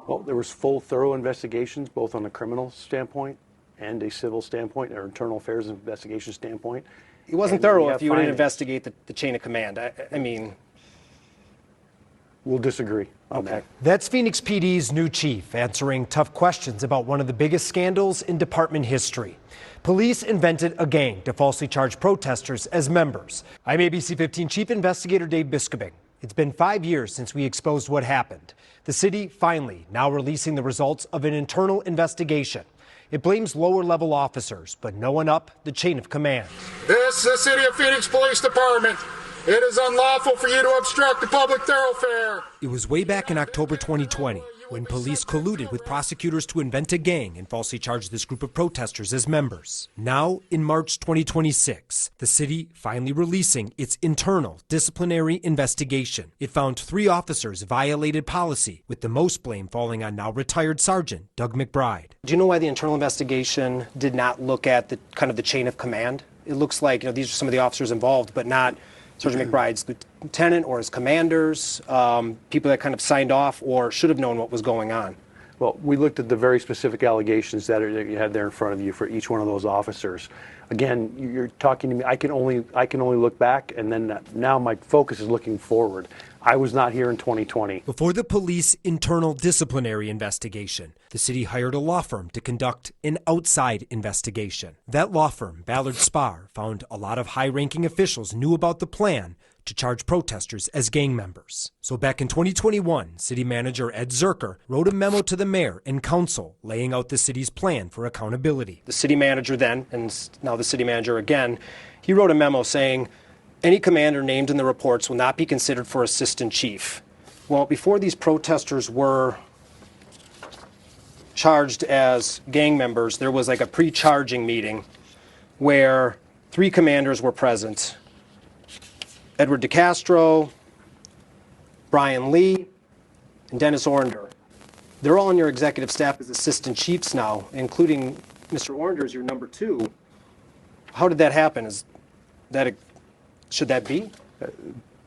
Well, there was full, thorough investigations, both on a criminal standpoint and a civil standpoint, or internal affairs investigation standpoint. It wasn't thorough if you didn't investigate the chain of command. I mean... We'll disagree on that. That's Phoenix PD's new chief answering tough questions about one of the biggest scandals in department history. Police invented a gang to falsely charge protesters as members. I'm ABC 15 Chief Investigator Dave Biscobing. It's been 5 years since we exposed what happened. The city finally now releasing the results of an internal investigation. It blames lower-level officers, but no one up the chain of command. This is the City of Phoenix Police Department. It is unlawful for you to obstruct the public thoroughfare. It was way back in October 2020 when police colluded with prosecutors to invent a gang and falsely charge this group of protesters as members. Now, in March 2026, the city finally releasing its internal disciplinary investigation. It found 3 officers violated policy, with the most blame falling on now retired Sergeant Doug McBride. Do you know why the internal investigation did not look at the kind of the chain of command? It looks like, these are some of the officers involved, but not Sergeant McBride's lieutenant or his commanders, people that kind of signed off or should have known what was going on. Well, we looked at the very specific allegations that you had there in front of you for each one of those officers. Again, you're talking to me. I can only look back, and then now my focus is looking forward. I was not here in 2020. Before the police internal disciplinary investigation, the city hired a law firm to conduct an outside investigation. That law firm, Ballard Spahr, found a lot of high-ranking officials knew about the plan to charge protesters as gang members. So back in 2021, city manager Ed Zerker wrote a memo to the mayor and council laying out the city's plan for accountability. The city manager then, and now the city manager again, he wrote a memo saying, any commander named in the reports will not be considered for assistant chief. Well, before these protesters were charged as gang members, there was like a pre-charging meeting where 3 commanders were present. Edward DeCastro, Brian Lee, and Dennis Orender. They're all on your executive staff as assistant chiefs now, including Mr. Orender as your number 2. How did that happen? Should that be?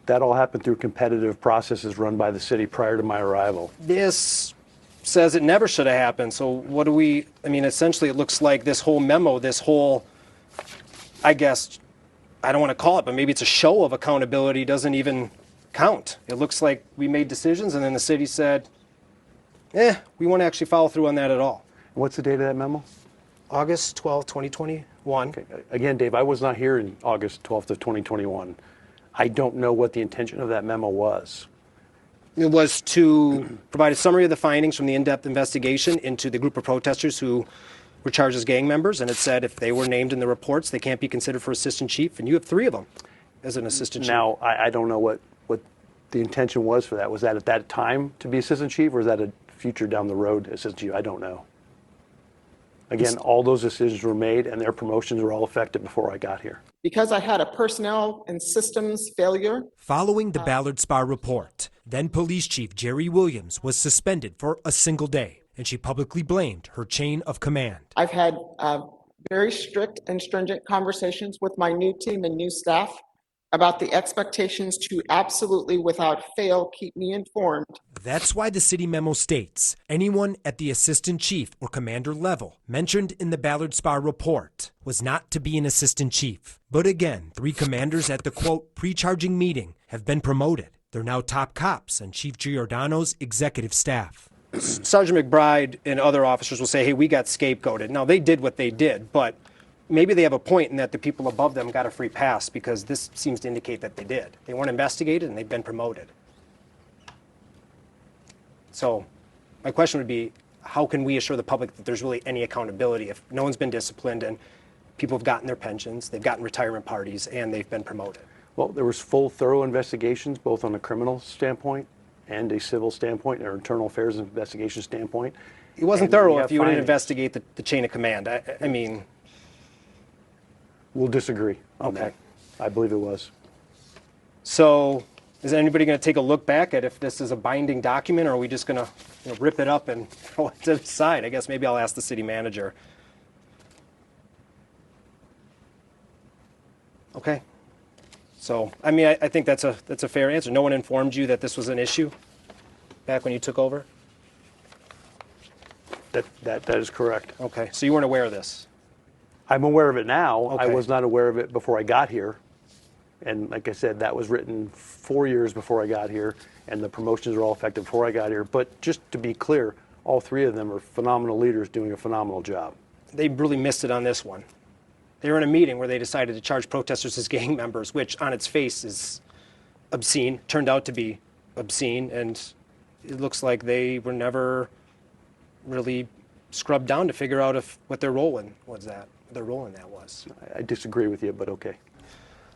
That all happened through competitive processes run by the city prior to my arrival. This says it never should have happened. So what do we, essentially it looks like this whole memo, this whole, I guess, I don't want to call it, but maybe it's a show of accountability doesn't even count. It looks like we made decisions and then the city said, we won't actually follow through on that at all. What's the date of that memo? August 12, 2021. Okay. Again, Dave, I was not here in August 12th of 2021. I don't know what the intention of that memo was. It was to provide a summary of the findings from the in-depth investigation into the group of protesters who were charged as gang members, and it said if they were named in the reports, they can't be considered for assistant chief, and you have 3 of them as an assistant chief. Now, I don't know what the intention was for that. Was that at that time to be assistant chief, or is that a future down the road assistant chief? I don't know. Again, all those decisions were made and their promotions were all effective before I got here. Because I had a personnel and systems failure. Following the Ballard Spahr report, then Police Chief Jerry Williams was suspended for a single day, and she publicly blamed her chain of command. I've had very strict and stringent conversations with my new team and new staff about the expectations to absolutely, without fail, keep me informed. That's why the city memo states anyone at the assistant chief or commander level mentioned in the Ballard Spahr report was not to be an assistant chief. But again, 3 commanders at the, quote, pre-charging meeting have been promoted. They're now top cops on Chief Giordano's executive staff. Sergeant McBride and other officers will say, hey, we got scapegoated. Now, they did what they did, but maybe they have a point in that the people above them got a free pass because this seems to indicate that they did. They weren't investigated and they've been promoted. So my question would be, how can we assure the public that there's really any accountability if no one's been disciplined and people have gotten their pensions, they've gotten retirement parties, and they've been promoted? Well, there was full, thorough investigations, both on a criminal standpoint and a civil standpoint, or internal affairs investigation standpoint. It wasn't thorough if you didn't investigate the chain of command. I mean... We'll disagree on that. I believe it was. So is anybody going to take a look back at if this is a binding document, or are we just going to rip it up and throw it to the side? I guess maybe I'll ask the city manager. Okay. So, I think that's a fair answer. No one informed you that this was an issue back when you took over? That is correct. Okay, so you weren't aware of this? I'm aware of it now. I Okay. was not aware of it before I got here. And like I said, that was written 4 years before I got here, and the promotions are all effective before I got here. But just to be clear, all three of them are phenomenal leaders doing a phenomenal job. They really missed it on this one. They were in a meeting where they decided to charge protesters as gang members, which on its face is obscene, turned out to be obscene, and it looks like they were never really scrubbed down to figure out what their role in that was. I disagree with you, but okay.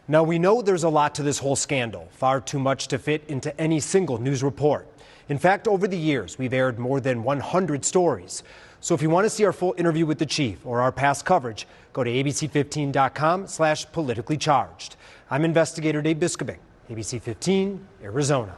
Now, we know there's a lot to this whole scandal, far too much to fit into any single news report. In fact, over the years, we've aired more than 100 stories. So if you want to see our full interview with the chief or our past coverage, go to abc15.com/politically charged. I'm Investigator Biscobing, ABC 15, Arizona.